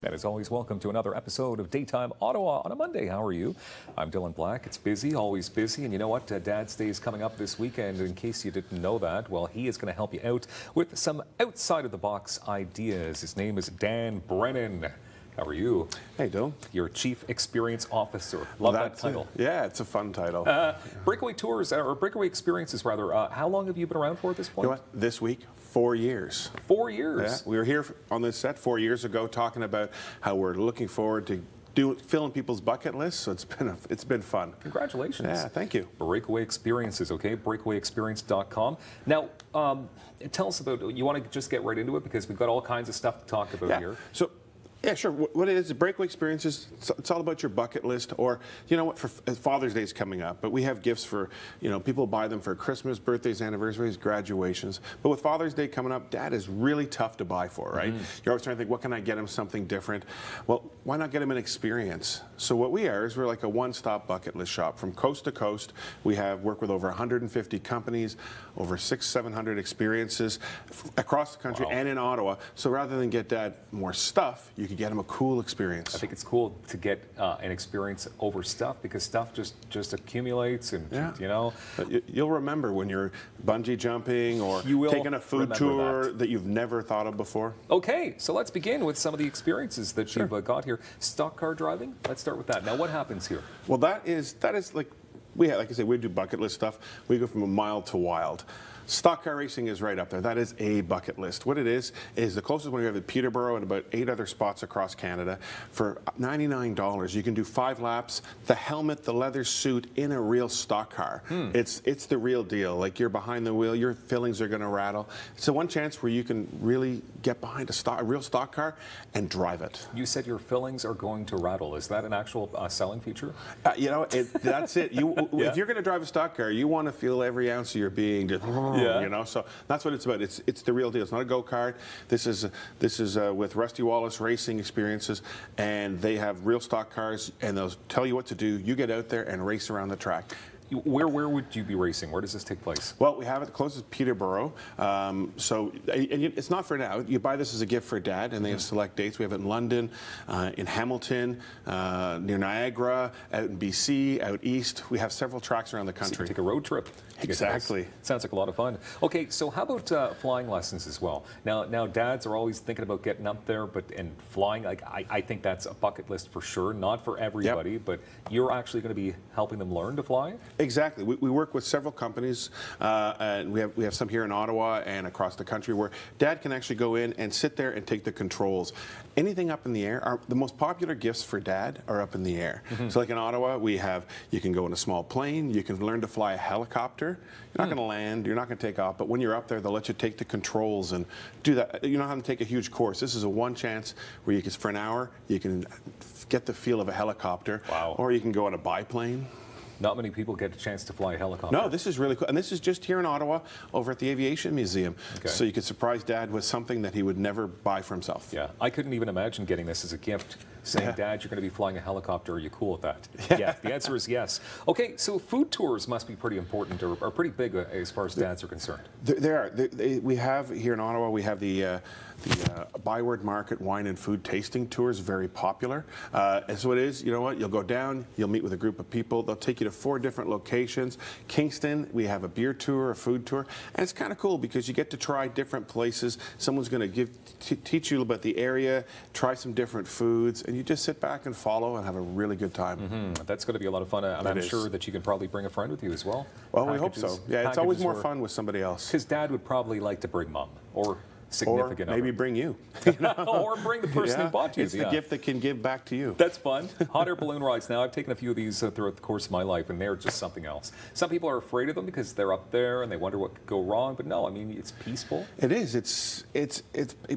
And as always, welcome to another episode of Daytime Ottawa on a Monday. How are you? I'm Dylan Black. It's busy, always busy. And you know what? Dad's Day is coming up this weekend. In case you didn't know that, well, he is going to help you out with some outside-of-the-box ideas. His name is Dan Brennan. How are you? Hey, Dylan. You're Chief Experience Officer. Love that title. Yeah, it's a fun title. Breakaway Tours, or Breakaway Experiences, rather. How long have you been around for at this point? You know what? This week, 4 years. 4 years? Yeah, we were here on this set 4 years ago talking about how we're looking forward to filling people's bucket lists, so it's been fun. Congratulations. Yeah, thank you. Breakaway Experiences, okay? Breakawayexperience.com. Now, tell us about, you want to just get right into it because we've got all kinds of stuff to talk about here. So, yeah, sure. What it is, Breakaway Experiences, it's all about your bucket list, or, you know what, for Father's Day is coming up, but we have gifts for, you know, people buy them for Christmas, birthdays, anniversaries, graduations. But with Father's Day coming up, Dad is really tough to buy for, right? You're always trying to think, what can I get him something different? Well, why not get him an experience? So what we are is we're like a one-stop bucket list shop. From coast to coast, we work with over 150 companies, over 600-700 experiences across the country and in Ottawa. So rather than get Dad more stuff, you could get them a cool experience. I think it's cool to get an experience over stuff because stuff just accumulates and, you know. But you'll remember when you're bungee jumping or taking a food tour that you've never thought of before. Okay, so let's begin with some of the experiences that you've got here. Stock car driving, let's start with that. Now, what happens here? Well, that is like, like I said, we do bucket list stuff. We go from a mild to wild. Stock car racing is right up there. That is a bucket list. What it is the closest one we have at Peterborough and about 8 other spots across Canada. For $99, you can do 5 laps, the helmet, the leather suit in a real stock car. It's the real deal. Like, you're behind the wheel, your fillings are going to rattle. It's the one chance where you can really get behind a real stock car and drive it. You said your fillings are going to rattle. Is that an actual selling feature? You know, that's it. If you're going to drive a stock car, you want to feel every ounce of your being. Just, you know, so that's what it's about. It's the real deal. It's not a go-kart. This is with Rusty Wallace Racing Experiences, and they have real stock cars, and they'll tell you what to do. You get out there and race around the track. Where would you be racing? Where does this take place? Well, we have it closest Peterborough. And it's not for now. You buy this as a gift for Dad, and they have select dates. We have it in London, in Hamilton, near Niagara, out in BC, out east. We have several tracks around the country. So you take a road trip. Exactly. Sounds like a lot of fun. Okay, so how about flying lessons as well? Now dads are always thinking about getting up there, and flying. Like I think that's a bucket list for sure. Not for everybody, but you're actually going to be helping them learn to fly. Exactly. We work with several companies, and we have some here in Ottawa and across the country where Dad can actually go in and sit there and take the controls. Anything up in the air, the most popular gifts for Dad are up in the air. So like in Ottawa, you can go in a small plane, you can learn to fly a helicopter. You're not going to land, you're not going to take off, but when you're up there, they'll let you take the controls and do that. You don't have to take a huge course. This is a one chance where you can, for an hour, you can get the feel of a helicopter. Wow. Or you can go on a biplane. Not many people get a chance to fly a helicopter. No, this is really cool. And this is just here in Ottawa over at the Aviation Museum. Okay. So you could surprise Dad with something that he would never buy for himself. Yeah, I couldn't even imagine getting this as a gift, saying, Dad, you're going to be flying a helicopter. Are you cool with that? Yeah, the answer is yes. Okay, so food tours must be pretty important or pretty big as far as dads are concerned. There are. We have here in Ottawa, we have the Byward Market Wine and Food Tasting Tours, very popular. And so it is, you know what, you'll go down, you'll meet with a group of people, they'll take you to 4 different locations. Kingston, we have a beer tour, a food tour, and it's kind of cool because you get to try different places. Someone's going to teach you about the area, try some different foods, and you just sit back and follow and have a really good time. That's going to be a lot of fun, and I'm sure that you can probably bring a friend with you as well. Well, we hope so. Yeah, it's always more fun with somebody else. Because Dad would probably like to bring Mom or significant or maybe bring you. Or bring the person who bought you. It's the gift that can give back to you. That's fun. Hot air balloon rides. Now, I've taken a few of these throughout the course of my life, and they're just something else. Some people are afraid of them because they're up there and they wonder what could go wrong, but no, I mean, it's peaceful. It is. It's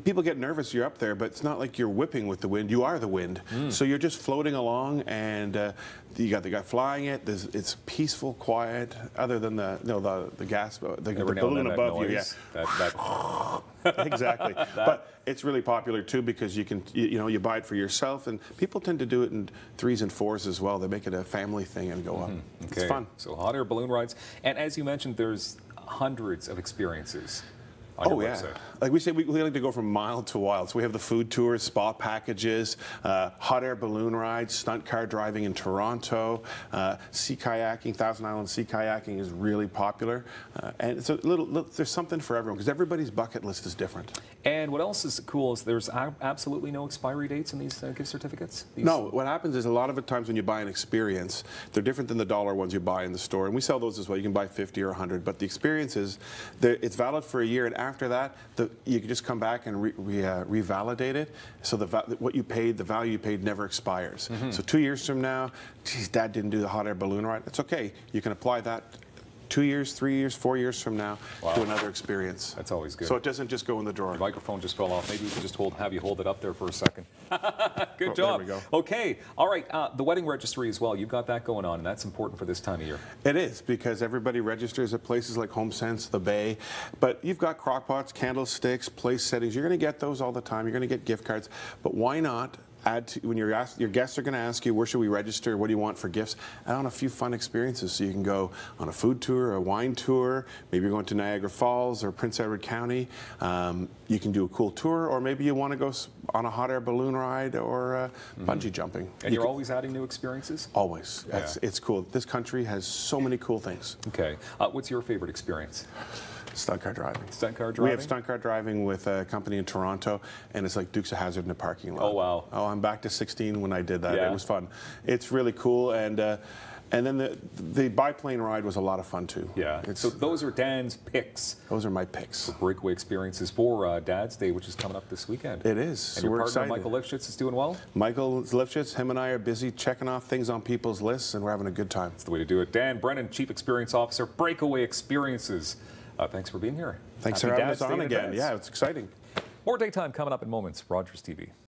people get nervous you're up there, but it's not like you're whipping with the wind. You are the wind. So you're just floating along, and you got the guy flying it. It's peaceful, quiet, other than the balloon above you. Yeah. Exactly. But it's really popular too because you buy it for yourself, and people tend to do it in 3s and 4s as well. They make it a family thing and go up. Okay. It's fun. So hot air balloon rides, and as you mentioned, there's hundreds of experiences. on your Oh, yeah. website. Like we say, we like to go from mild to wild. So we have the food tours, spa packages, hot air balloon rides, stunt car driving in Toronto, sea kayaking. Thousand Island sea kayaking is really popular. And it's a there's something for everyone because everybody's bucket list is different. And what else is cool is there's absolutely no expiry dates in these gift certificates? No, what happens is a lot of the times when you buy an experience, they're different than the dollar ones you buy in the store. And we sell those as well. You can buy 50 or 100, but the experiences, it's valid for a year, and after that, you can just come back and revalidate it. So what you paid, the value you paid never expires. So 2 years from now, geez, Dad didn't do the hot air balloon ride. It's okay. You can apply that 2 years, 3 years, 4 years from now to another experience. That's always good. So it doesn't just go in the drawer. Your microphone just fell off. Maybe we could just have you hold it up there for a second. Good job. There we go. Okay. All right. The wedding registry as well. You've got that going on, and that's important for this time of year. It is, because everybody registers at places like HomeSense, the Bay, but you've got crockpots, candlesticks, place settings. You're going to get those all the time. You're going to get gift cards, but why not add to, when your guests are going to ask you, where should we register, what do you want for gifts, add on a few fun experiences. So you can go on a food tour, a wine tour, maybe you're going to Niagara Falls or Prince Edward County. You can do a cool tour, or maybe you want to go on a hot air balloon ride or bungee jumping. And you're always adding new experiences? Always. Yeah. It's cool. This country has so many cool things. Okay. What's your favorite experience? Stunt car driving. Stunt car driving? We have stunt car driving with a company in Toronto, and it's like Dukes of Hazzard in a parking lot. Oh, wow. Oh, I'm back to 16 when I did that. Yeah. It was fun. It's really cool, and then the biplane ride was a lot of fun too. Yeah. So those are Dan's picks. Those are my picks. Breakaway Experiences for Dad's Day, which is coming up this weekend. It is. And So your we're partner, excited. Michael Lifshitz, is doing well? Michael Lifshitz, him and I are busy checking off things on people's lists, and we're having a good time. That's the way to do it. Dan Brennan, Chief Experience Officer, Breakaway Experiences. Thanks for being here. Thanks Happy for having Dad's us Day on in again. advance. Yeah, it's exciting. More Daytime coming up in moments. Rogers TV.